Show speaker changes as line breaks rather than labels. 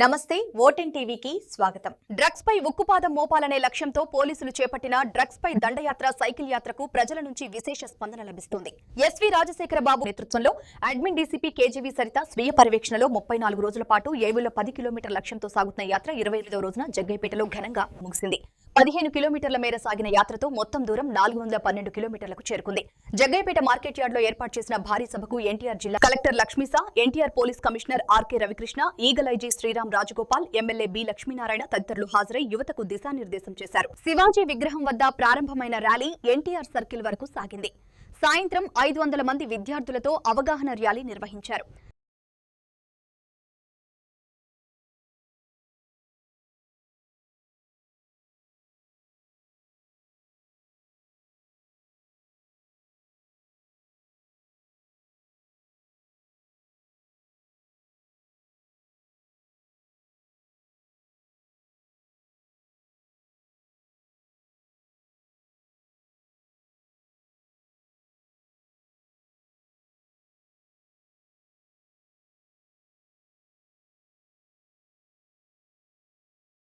నమస్తే ఓటెన్ టీవీకి స్వాగతం. డ్రగ్స్ పై ఉక్కుపాదం మోపాలనే లక్ష్యంతో పోలీసులు చేపట్టిన డ్రగ్స్ పై దండయాత్ర సైకిల్ యాత్రకు ప్రజల నుంచి విశేష స్పందన లభిస్తుంది. ఎస్వి రాజశేఖర బాబు నేతృత్వంలో అడ్మిన్ డీసీపీ కేజీవీ సరిత స్వీయ పర్యవేక్షణలో 34 రోజుల పాటు ఏవుల్లో 10 కిలోమీటర్ల లక్ష్యంతో సాగుతున్న యాత్ర 28వ రోజున జగ్గైపేటలో ఘనంగా ముగిసింది. 15 కిలోమీటర్ల మేర సాగిన యాత్రతో మొత్తం దూరం 412 కిలోమీటర్లకు చేరుకుంది. జగ్గైపేట మార్కెట్ యార్డ్ లో ఏర్పాటు చేసిన భారీ సభకు ఎన్టీఆర్ జిల్లా collector Lakshmisha, NTR police commissioner RK Ravikrishna, Eagle IG Sriram Rajagopal, MLA B Lakshminarayana తదితరులు హాజరై యువతకు దిశానిర్దేశం చేశారు. శివాజీ విగ్రహం వద్ద ప్రారంభమైన ర్యాలీ ఎన్టీఆర్ సర్కిల్ వరకు సాగింది. సాయంత్రం 500 మంది విద్యార్థులతో అవగాహన ర్యాలీ నిర్వహించారు.